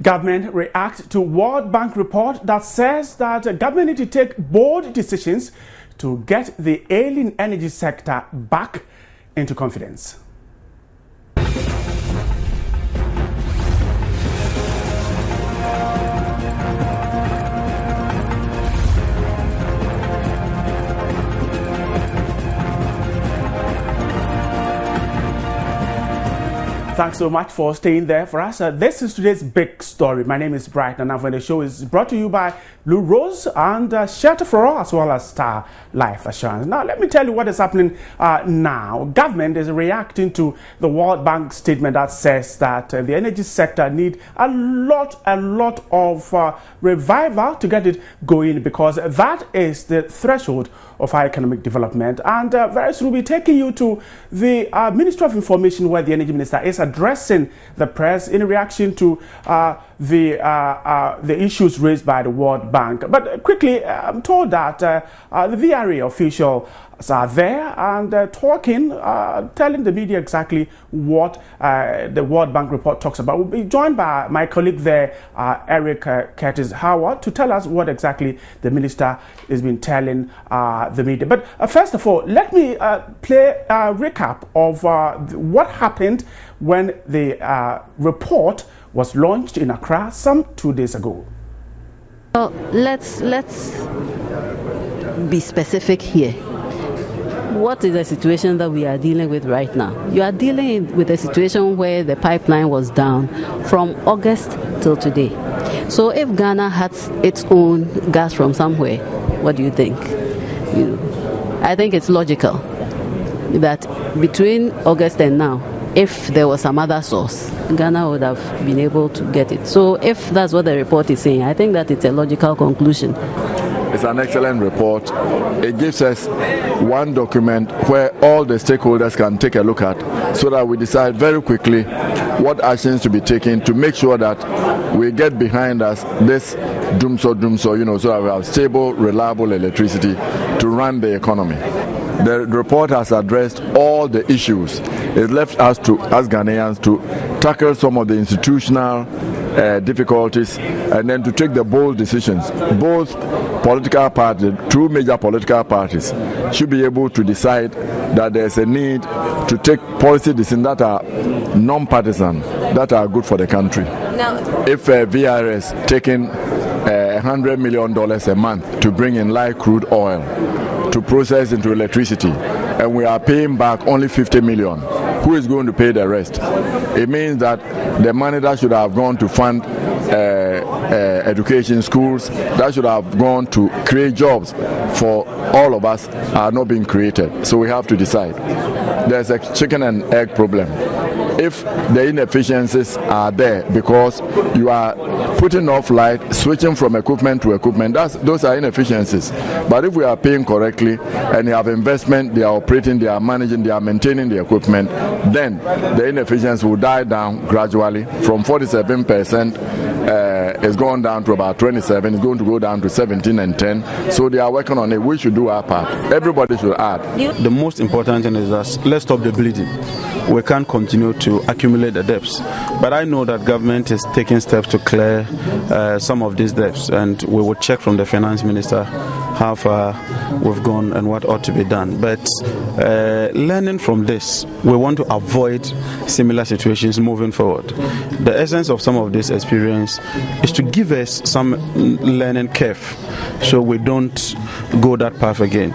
Government reacts to World Bank report that says that government need to take bold decisions to get the ailing energy sector back into confidence. Thanks so much for staying there for us. This is today's big story. My name is Bright, and the show is brought to you by Blue Rose and Shelter for All, as well as Star Life Assurance. Now, let me tell you what is happening now. Government is reacting to the World Bank statement that says that the energy sector need a lot of revival to get it going, because that is the threshold of our economic development. And very soon we'll be taking you to the Ministry of Information, where the Energy Minister is addressing the press in reaction to the issues raised by the World Bank. But quickly, I'm told that the VRA officials are there and talking, telling the media exactly what the World Bank report talks about. We'll be joined by my colleague there, Eric Curtis Howard, to tell us what exactly the minister has been telling the media. But first of all, let me play a recap of what happened when the report was launched in Accra some 2 days ago. Well, let's be specific here. What is the situation that we are dealing with right now? You are dealing with a situation where the pipeline was down from August till today. So if Ghana has its own gas from somewhere, what do you think? I think it's logical that between August and now, if there was some other source, Ghana would have been able to get it. So if that's what the report is saying, I think that it's a logical conclusion. It's an excellent report. It gives us one document where all the stakeholders can take a look at, so that we decide very quickly what actions to be taken to make sure that we get behind us this so that we have stable, reliable electricity to run the economy. The report has addressed all the issues. It left us as Ghanaians to tackle some of the institutional difficulties, and then to take the bold decisions. Both political parties, two major political parties, should be able to decide that there's a need to take policy decisions that are non-partisan, that are good for the country. Now, if VRS taking $100 million a month to bring in light crude oil to process into electricity, and we are paying back only 50 million, who is going to pay the rest? It means that the money that should have gone to fund education, schools, that should have gone to create jobs for all of us, are not being created. So we have to decide. There's a chicken and egg problem. If the inefficiencies are there because you are putting off light, switching from equipment to equipment, those are inefficiencies. But if we are paying correctly and you have investment, they are operating, they are managing, they are maintaining the equipment, then the inefficiencies will die down gradually. From 47%, it's gone down to about 27, it's going to go down to 17 and 10. So they are working on it. We should do our part. Everybody should add. The most important thing is that let's stop the bleeding. We can't continue to accumulate the debts. But I know that government is taking steps to clear some of these debts, and we will check from the finance minister how far we've gone and what ought to be done. But learning from this, we want to avoid similar situations moving forward. The essence of some of this experience is to give us some learning curve so we don't go that path again.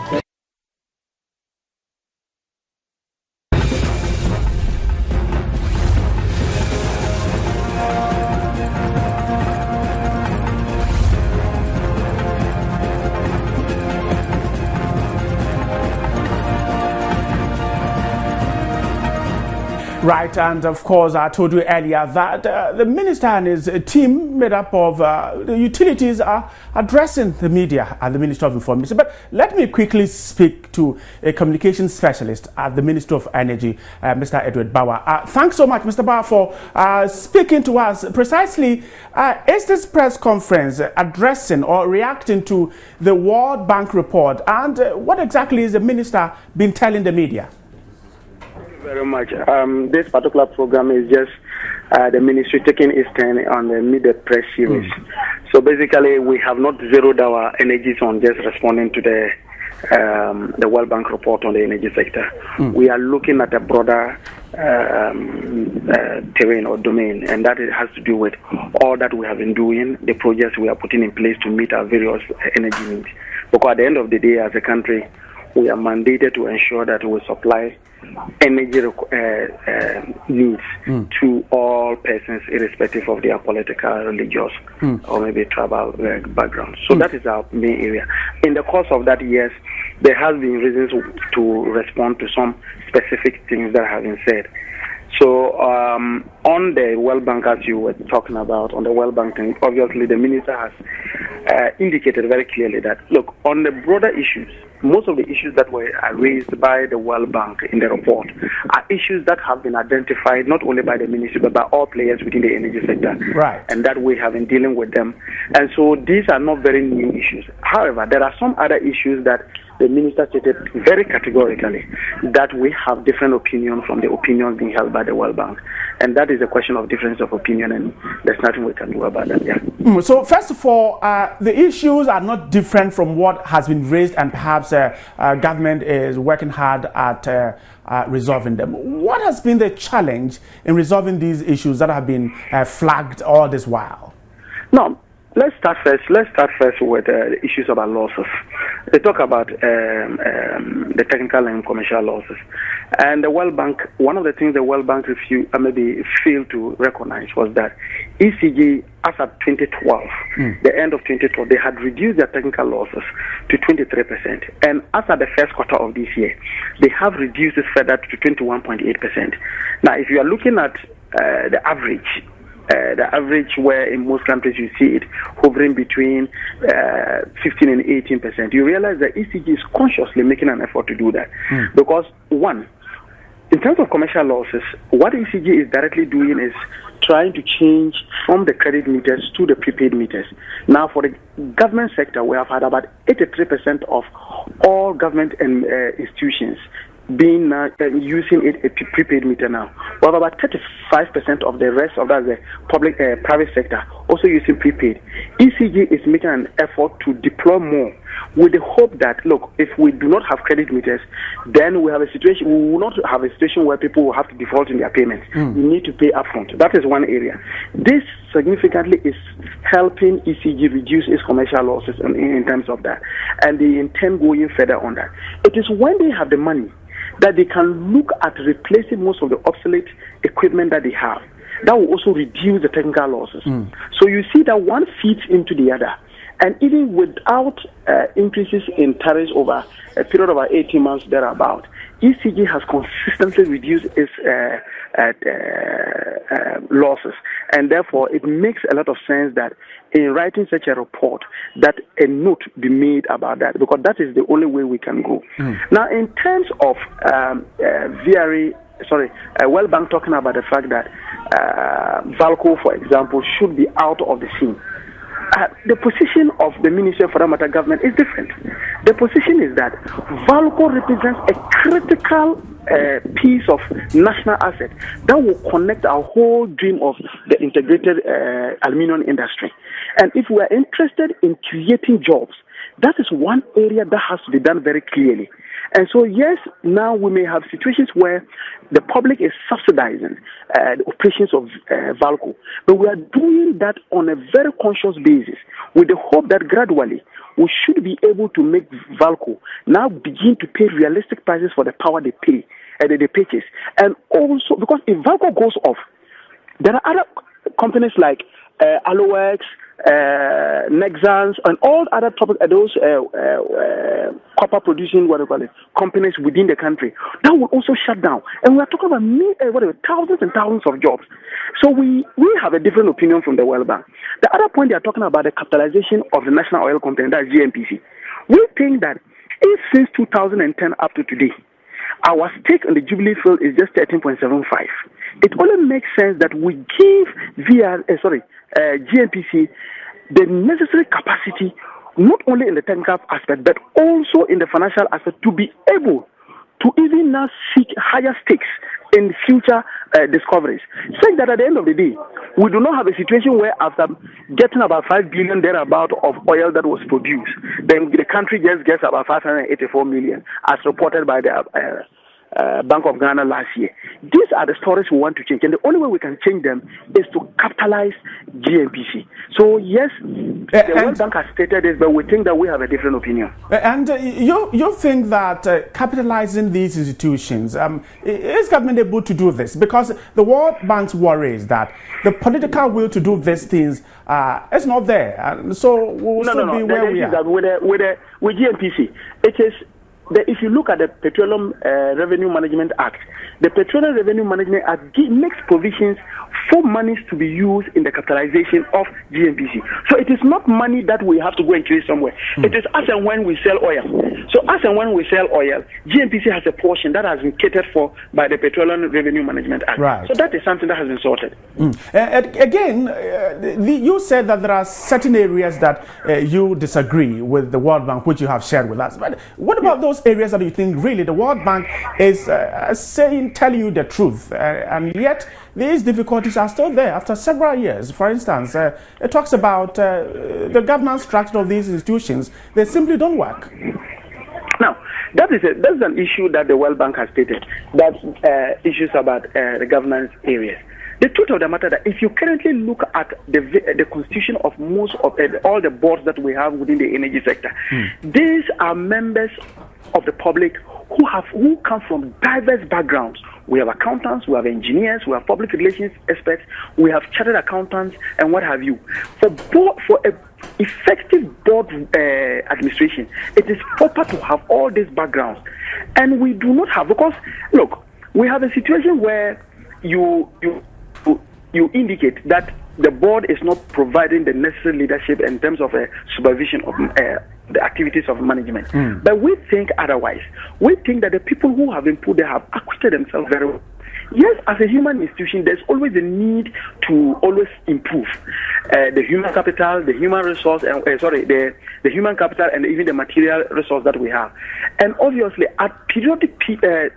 Right, and of course, I told you earlier that the minister and his team, made up of the utilities, are addressing the media at the Ministry of Information. But let me quickly speak to a communication specialist at the Ministry of Energy, Mr. Edward Bawa. Thanks so much, Mr. Bawa, for speaking to us. Precisely, is this press conference addressing or reacting to the World Bank report? And what exactly is the minister been telling the media? Very much. This particular program is just the ministry taking its turn on the needed press series. So basically, we have not zeroed our energies on just responding to the World Bank report on the energy sector. We are looking at a broader terrain or domain, and that it has to do with all that we have been doing, the projects we are putting in place to meet our various energy needs. Because at the end of the day, as a country, we are mandated to ensure that we supply energy needs to all persons, irrespective of their political, religious, or maybe tribal background. So that is our main area. In the course of that, yes, there has been reasons to respond to some specific things that have been said. So on the World Bank, as you were talking about, on the World Bank thing, obviously the minister has indicated very clearly that, look, on the broader issues, most of the issues that were raised by the World Bank in the report are issues that have been identified not only by the ministry but by all players within the energy sector. Right. And that we have been dealing with them. And so these are not very new issues. However, there are some other issues that the minister stated very categorically that we have different opinions from the opinions being held by the World Bank. And that is a question of difference of opinion, and there's nothing we can do about that. Yeah. So first of all, the issues are not different from what has been raised, and perhaps government is working hard at resolving them. What has been the challenge in resolving these issues that have been flagged all this while? No. Let's start first with the issues about losses. They talk about the technical and commercial losses. And the World Bank, one of the things the World Bank failed to recognize was that ECG, as of 2012, the end of 2012, they had reduced their technical losses to 23%. And as of the first quarter of this year, they have reduced it further to 21.8%. Now, if you are looking at the average where in most countries you see it hovering between 15 and 18%, you realize that ECG is consciously making an effort to do that. Because, one, in terms of commercial losses, what ECG is directly doing is trying to change from the credit meters to the prepaid meters. Now, for the government sector, we have had about 83% of all government and institutions being using a prepaid meter now. We have about 35% of the rest of that, the public private sector, also using prepaid. ECG is making an effort to deploy more, with the hope that, look, if we do not have credit meters, then we will not have a situation where people will have to default in their payments. You need to pay upfront. That is one area. This significantly is helping ECG reduce its commercial losses in terms of that, and they intend going further on that. It is when they have the money that they can look at replacing most of the obsolete equipment that they have. That will also reduce the technical losses. So you see that one feeds into the other. And even without increases in tariffs over a period of about 18 months thereabout, ECG has consistently reduced its losses. And therefore, it makes a lot of sense that in writing such a report, that a note be made about that, because that is the only way we can go. Now, in terms of World Bank talking about the fact that VALCO, for example, should be out of the scene. The position of the Ministry for that matter government is different. The position is that VALCO represents a critical piece of national asset that will connect our whole dream of the integrated aluminium industry. And if we are interested in creating jobs, that is one area that has to be done very clearly. And so, yes, now we may have situations where the public is subsidizing the operations of VALCO, but we are doing that on a very conscious basis with the hope that gradually we should be able to make VALCO now begin to pay realistic prices for the power they pay and they purchase. And also, because if VALCO goes off, there are other companies like Aloex, Nexans, and all other those copper producing companies within the country that will also shut down. And we are talking about thousands and thousands of jobs. So we have a different opinion from the World Bank. The other point they are talking about the capitalization of the National Oil Company, that's GNPC. We think that if since 2010 up to today, our stake in the Jubilee field is just 13.75. It only makes sense that we give GNPC the necessary capacity, not only in the technical aspect, but also in the financial aspect, to be able to even now seek higher stakes in future discoveries. Saying that at the end of the day, we do not have a situation where after getting about 5 billion thereabout of oil that was produced, then the country just gets about 584 million, as reported by the Bank of Ghana last year. These are the stories we want to change, and the only way we can change them is to capitalize GNPC. So yes, the World Bank has stated this, but we think that we have a different opinion. And you think that capitalizing these institutions, is government able to do this? Because the World Bank's worry is that the political will to do these things is not there, so we'll still be where we are. With GNPC, it is. If you look at the Petroleum Revenue Management Act, the Petroleum Revenue Management Act makes provisions for monies to be used in the capitalization of GNPC. So it is not money that we have to go and create somewhere. It is as and when we sell oil. So as and when we sell oil, GNPC has a portion that has been catered for by the Petroleum Revenue Management Act. Right. So that is something that has been sorted. Again, you said that there are certain areas that you disagree with the World Bank, which you have shared with us. But what about those areas that you think really the World Bank is telling you the truth, and yet these difficulties are still there after several years? For instance, it talks about the governance structure of these institutions. They simply don't work. Now, that's an issue that the World Bank has stated. That's issues about the governance areas. The truth of the matter that if you currently look at the constitution of most of all the boards that we have within the energy sector, these are members of the public who come from diverse backgrounds. We have accountants, we have engineers, we have public relations experts, we have chartered accountants, and what have you. For a effective board administration, it is proper to have all these backgrounds, and we do not have, because look, we have a situation where you indicate that the board is not providing the necessary leadership in terms of supervision of the activities of management. But we think otherwise. We think that the people who have been put there have acquitted themselves very well. Yes, as a human institution, there's always a need to always improve the human capital, the human resource, and the human capital, and even the material resource that we have. And obviously, at periodic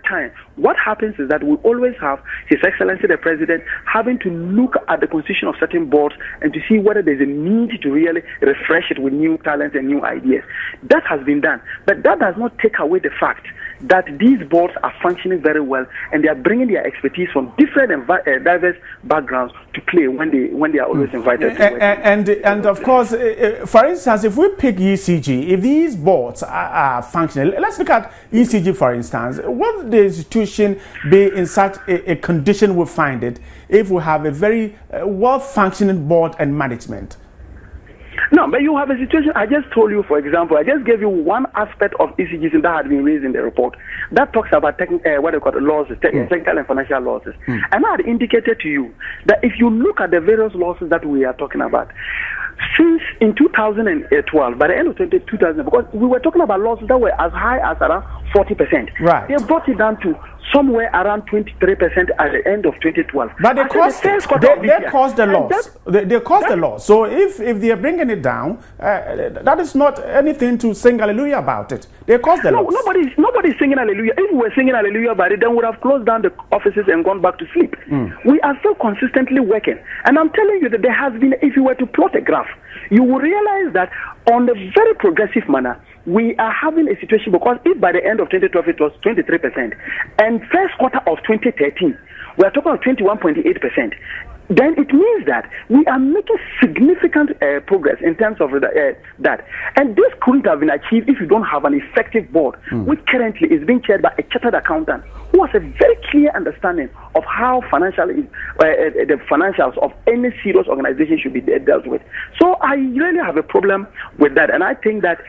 time, what happens is that we always have His Excellency the President having to look at the constitution of certain boards and to see whether there's a need to really refresh it with new talents and new ideas. That has been done, but that does not take away the fact that these boards are functioning very well, and they are bringing their expertise from different and diverse backgrounds to play when they are always invited to work. And of course, for instance, if we pick ECG, if these boards are functioning, let's look at ECG for instance. Will the institution be in such a condition we find it if we have a very well-functioning board and management? No, but you have a situation. I just told you, for example, I just gave you one aspect of ECGs that had been raised in the report that talks about losses, technical and financial losses. And I had indicated to you that if you look at the various losses that we are talking about, since in 2012, by the end of 2000, because we were talking about losses that were as high as around 40%. Right. They brought it down to somewhere around 23% at the end of 2012. But they caused the loss. They caused the loss. So if they are bringing it down, that is not anything to sing hallelujah about it. They caused the loss. Nobody's singing hallelujah. If we were singing hallelujah about it, then we would have closed down the offices and gone back to sleep. We are still consistently working. And I'm telling you that there has been, if you were to plot a graph, you will realize that on a very progressive manner, we are having a situation, because if by the end of 2012 it was 23%, and first quarter of 2013 we are talking about 21.8%, then it means that we are making significant progress in terms of that. And this couldn't have been achieved if you don't have an effective board, which currently is being chaired by a chartered accountant who has a very clear understanding of how the financials of any serious organization should be dealt with. So I really have a problem with that, and I think that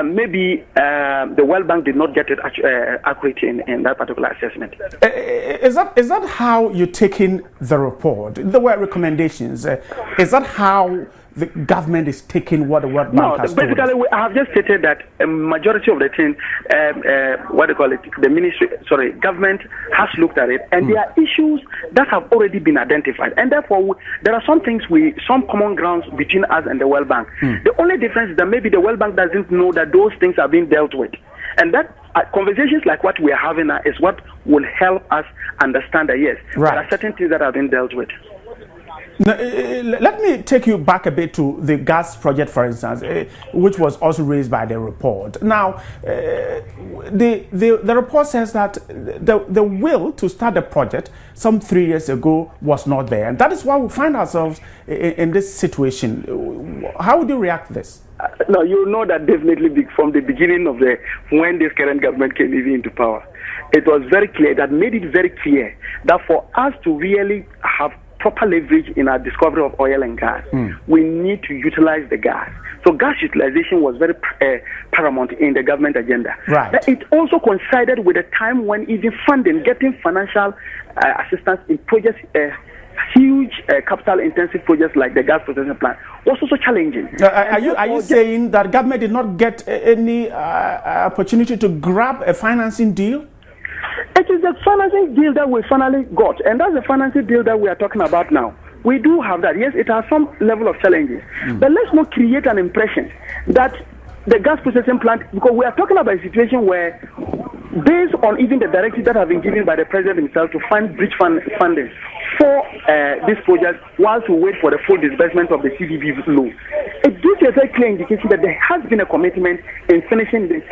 maybe the World Bank did not get it accurate in that particular assessment. Is that how you're taking the report? There were recommendations. Is that how the government is taking what the World Bank has told us? Basically, I have just stated that a majority of the thing, government has looked at it, and there are issues that have already been identified, and therefore there are some common grounds between us and the World Bank. The only difference is that maybe the World Bank doesn't know that those things are being dealt with. And that conversations like what we are having now is what will help us understand that, yes, there are certain things that have been dealt with. Now, let me take you back a bit to the gas project, for instance, which was also raised by the report. Now, the report says that the will to start the project some 3 years ago was not there, and that is why we find ourselves in this situation. How would you react to this? No, you know that definitely from the beginning of when this current government came even into power, it was very clear, that made it very clear that for us to really have proper leverage in our discovery of oil and gas, we need to utilize the gas. So gas utilization was very paramount in the government agenda. Right. It also coincided with a time when even getting financial assistance in projects, huge capital-intensive projects like the gas processing plant, was also challenging. Are you saying that government did not get any opportunity to grab a financing deal? It is the financing deal that we finally got, and that's the financing deal that we are talking about now. We do have that. Yes, it has some level of challenges, but let's not create an impression that the gas processing plant, because we are talking about a situation where, based on even the directives that have been given by the president himself to find bridge funding for this project, whilst we wait for the full disbursement of the CDB loan, it gives a very clear indication that there has been a commitment in finishing this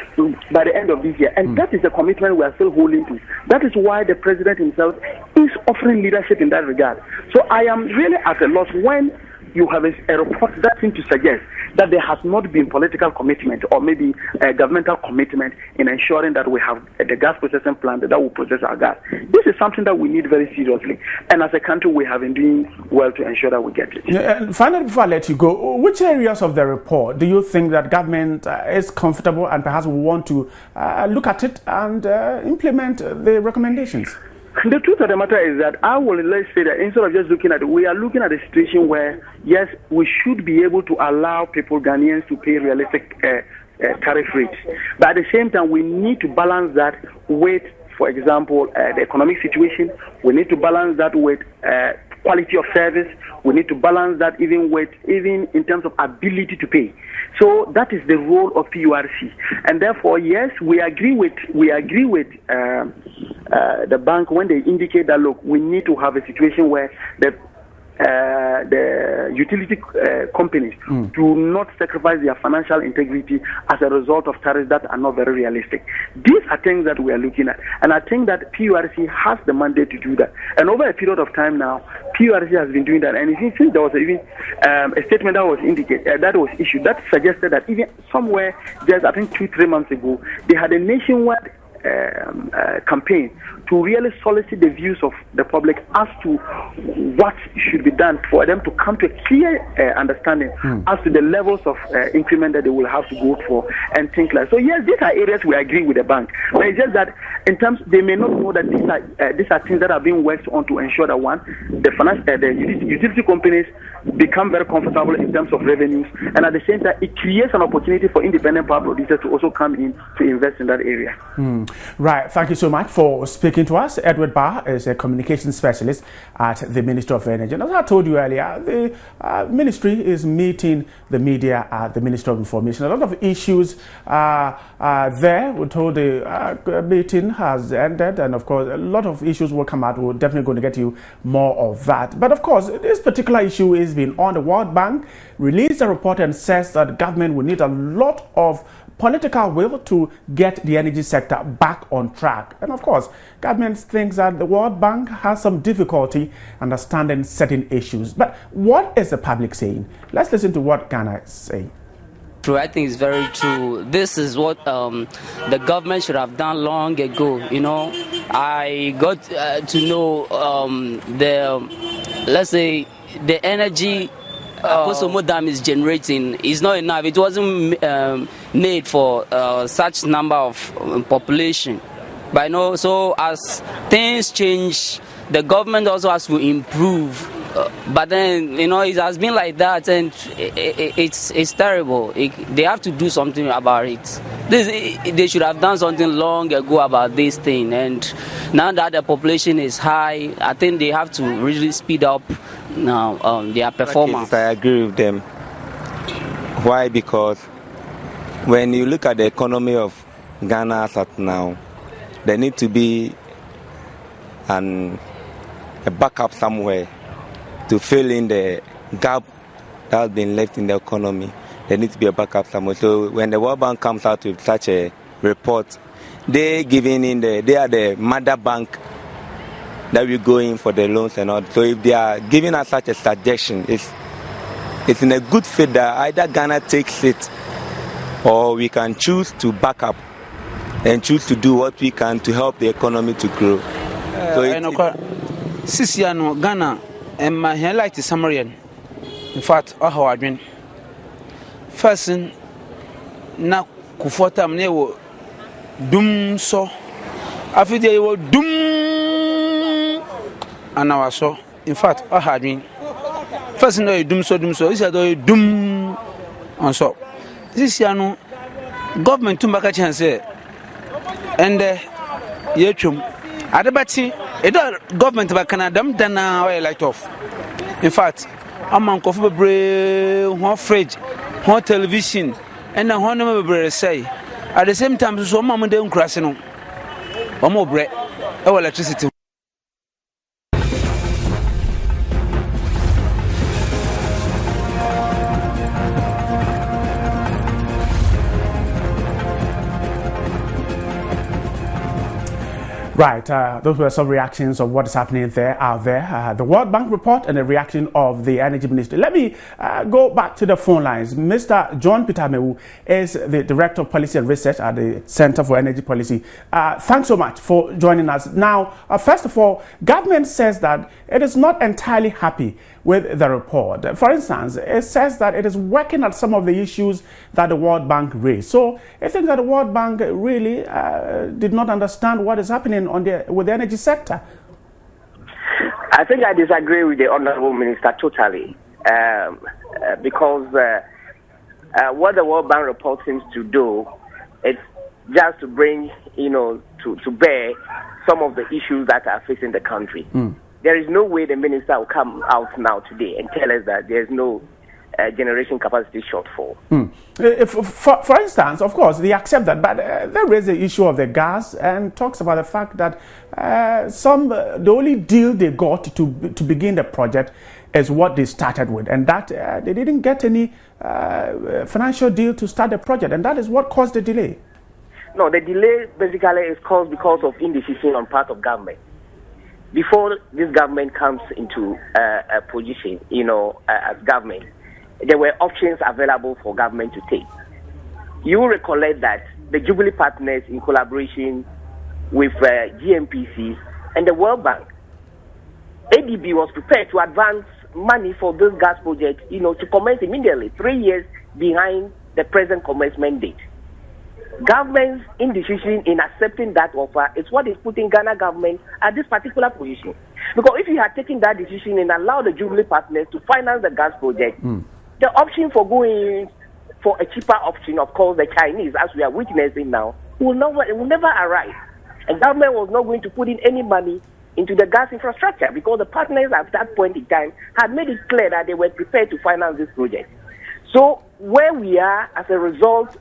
by the end of this year, and that is a commitment we are still holding to. That is why the president himself is offering leadership in that regard. So I am really at a loss when you have a report that seems to suggest that there has not been political commitment or maybe a governmental commitment in ensuring that we have the gas processing plant that will process our gas. This is something that we need very seriously, and as a country we have been doing well to ensure that we get it. And finally, before I let you go, which areas of the report do you think that government is comfortable and perhaps will want to look at it and implement the recommendations? The truth of the matter is that let's say that instead of just looking at it, we are looking at a situation where, yes, we should be able to allow people, Ghanaians, to pay realistic tariff rates. But at the same time, we need to balance that with, for example, the economic situation. We need to balance that with quality of service. We need to balance that even in terms of ability to pay. So that is the role of PURC, and therefore, yes, we agree with the bank when they indicate that, look, we need to have a situation where the utility companies do not sacrifice their financial integrity as a result of tariffs that are not very realistic. These are things that we are looking at, and I think that PURC has the mandate to do that. And over a period of time now, PURC has been doing that. And since there was even a statement that was issued that suggested that even somewhere just I think 2-3 months ago, they had a nationwide campaign to really solicit the views of the public as to what should be done for them to come to a clear understanding as to the levels of increment that they will have to go for and things like that. So yes, these are areas we agree with the bank, but it's just that in terms they may not know that these are things that are being worked on to ensure that one, the utility companies become very comfortable in terms of revenues, and at the same time it creates an opportunity for independent power producers to also come in to invest in that area. Right, thank you so much for speaking to us. Edward Barr is a communications specialist at the Ministry of Energy. And as I told you earlier, the ministry is meeting the media at the Ministry of Information. A lot of issues there. We're told the meeting has ended, and of course a lot of issues will come out. We're definitely going to get you more of that. But of course, this particular issue is being on. The World Bank released a report and says that government will need a lot of political will to get the energy sector back on track. And of course, government thinks that the World Bank has some difficulty understanding certain issues. But what is the public saying? Let's listen to what Ghana is saying. True, I think it's very true. This is what the government should have done long ago. You know, I got to know let's say the energy Kosomo Dam is generating is not enough. It wasn't made for such number of population. But you know, so as things change, the government also has to improve. But then, you know, it has been like that, and it's terrible. They have to do something about it. They should have done something long ago about this thing. And now that the population is high, I think they have to really speed up now their performance. I agree with them. Why? Because when you look at the economy of Ghana as at now, there need to be a backup somewhere to fill in the gap that has been left in the economy. There needs to be a backup somewhere. So when the World Bank comes out with such a report, they are the mother bank that we go in for the loans and all. So if they are giving us such a suggestion, it's in a good faith that either Ghana takes it or we can choose to back up and choose to do what we can to help the economy to grow. Sisiano Ghana and my highlight is Samarian. In fact, how I mean, first, na Kufota Mnewo Dum so after they were Dum and I saw. In fact, I had been first no Dum so is a Dum and so. Sisiano government to make a chance and yechum adabati edo government ba Canada dana oil light off. In fact, among coffee bre one fridge, one television and a one number say at the same time so mama dey crash no omo bre electricity. Right, those were some reactions of what is happening out there. The World Bank report and the reaction of the Energy Ministry. Let me go back to the phone lines. Mr. John Peter Amewu is the Director of Policy and Research at the Center for Energy Policy. Thanks so much for joining us. Now, first of all, government says that it is not entirely happy with the report. For instance, it says that it is working at some of the issues that the World Bank raised. So I think that the World Bank really did not understand what is happening with the energy sector. I think I disagree with the Honorable Minister totally, because what the World Bank report seems to do is just to bring, to bear some of the issues that are facing the country. There is no way the minister will come out now today and tell us that there is no generation capacity shortfall. For instance, of course, they accept that, but they raise the issue of the gas and talks about the fact that the only deal they got to begin the project is what they started with, and that they didn't get any financial deal to start the project, and that is what caused the delay. No, the delay basically is caused because of indecision on part of government. Before this government comes into a position, as government, there were options available for government to take. You will recollect that the Jubilee partners, in collaboration with GMPC and the World Bank, ADB was prepared to advance money for this gas project, to commence immediately, 3 years behind the present commencement date. Government's indecision in accepting that offer is what is putting Ghana government at this particular position. Because if you had taken that decision and allowed the Jubilee partners to finance the gas project, the option for going for a cheaper option, of course, the Chinese, as we are witnessing now, will never arrive. And government was not going to put in any money into the gas infrastructure because the partners at that point in time had made it clear that they were prepared to finance this project. So where we are as a result.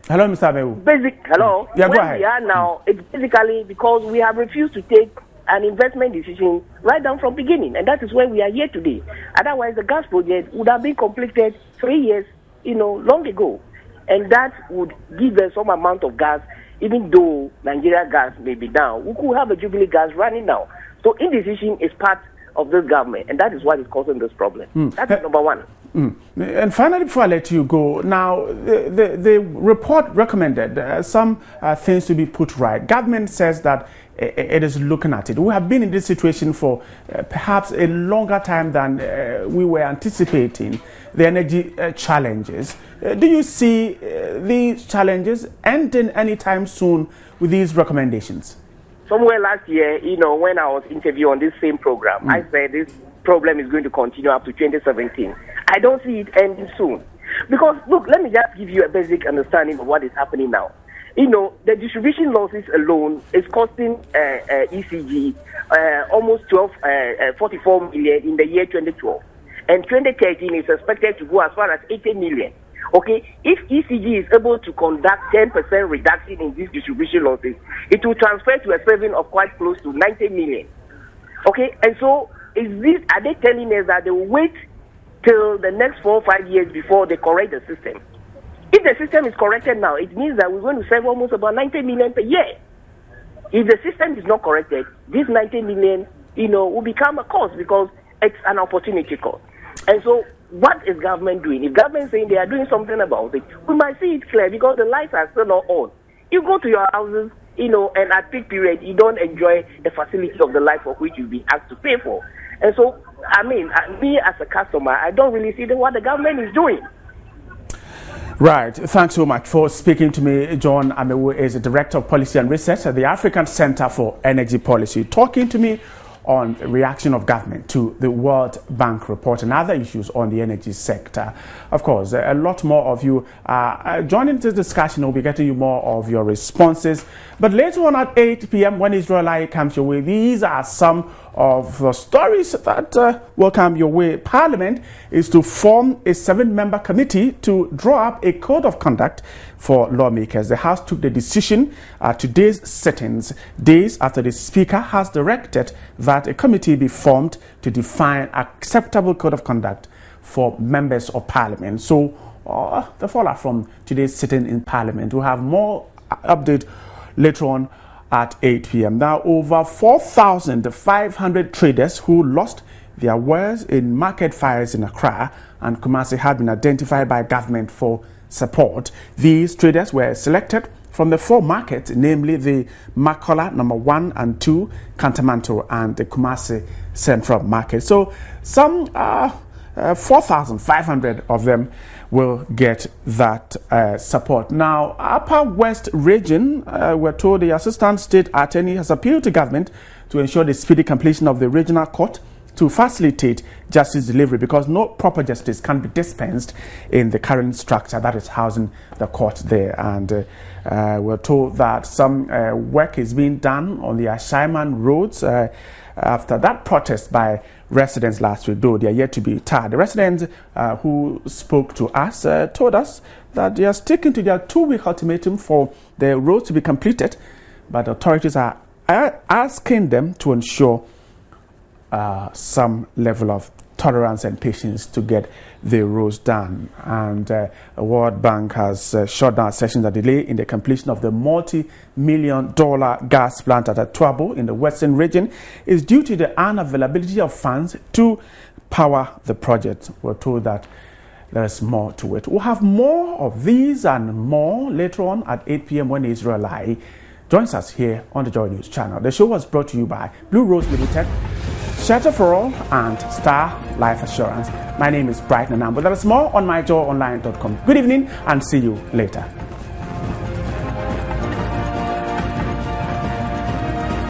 Hello, Mr. Amewu. Hello. Yeah, go ahead. Where we are now, it's basically because we have refused to take an investment decision right down from beginning, and that is where we are here today. Otherwise, the gas project would have been completed 3 years, long ago, and that would give us some amount of gas. Even though Nigeria gas may be down, we could have a Jubilee gas running now. So indecision is part of this government, and that is what is causing this problem. That's number one. And finally, before I let you go, now the report recommended some things to be put right. Government says that it is looking at it. We have been in this situation for perhaps a longer time than we were anticipating, the energy challenges. Do you see these challenges ending anytime soon with these recommendations? Somewhere last year, when I was interviewed on this same program, I said this problem is going to continue up to 2017. I don't see it ending soon. Because, look, let me just give you a basic understanding of what is happening now. The distribution losses alone is costing ECG almost 44 million in the year 2012. And 2013 is expected to go as far as 80 million. Okay, if ECG is able to conduct 10% reduction in these distribution losses, it will transfer to a saving of quite close to 90 million. Okay, and so are they telling us that they will wait till the next 4 or 5 years before they correct the system? If the system is corrected now, it means that we're going to save almost about 90 million per year. If the system is not corrected, this 90 million, will become a cost because it's an opportunity cost. And so, what is government doing? If government is saying they are doing something about it, we might see it clear because the lights are still not on. You go to your houses, and at peak period, you don't enjoy the facility of the light for which you've been asked to pay for. And so, me as a customer, I don't really see what the government is doing. Right. Thanks so much for speaking to me. John Amewu is the Director of Policy and Research at the African Center for Energy Policy, talking to me on the reaction of government to the World Bank report and other issues on the energy sector. Of course, a lot more of you are joining this discussion. We'll be getting you more of your responses. But later on at 8 p.m. when Israel Live comes your way, these are some of the stories that will come your way. Parliament is to form a 7-member committee to draw up a code of conduct for lawmakers. The House took the decision at today's sittings, days after the Speaker has directed that a committee be formed to define acceptable code of conduct for members of Parliament. So the fallout from today's sitting in Parliament. We'll have more update later on at 8 p.m. Now, over 4,500 traders who lost their wares in market fires in Accra and Kumasi had been identified by government for support. These traders were selected from the 4 markets, namely the Makola number 1 and 2, Kantamanto, and the Kumasi Central Market. So some 4,500 of them will get that support. Now, Upper West Region, we're told the Assistant State Attorney has appealed to government to ensure the speedy completion of the regional court to facilitate justice delivery, because no proper justice can be dispensed in the current structure that is housing the court there. And we're told that some work is being done on the Ashaiman roads after that protest by residents last week, though they are yet to be tarred. The residents who spoke to us told us that they are sticking to their 2-week ultimatum for the roads to be completed, but authorities are asking them to ensure some level of tolerance and patience to get the roads done. And the World Bank has shut down sessions that delay in the completion of the multi-million-dollar gas plant at Atwabo in the Western region is due to the unavailability of funds to power the project. We're told that there is more to it. We'll have more of these and more later on at 8 p.m. when Israel Live joins us here on the Joy News channel. The show was brought to you by Blue Rose Limited, Shelter for All, and Star Life Assurance. My name is Bright Nanambo. There is more on myjoyonline.com. Good evening and see you later.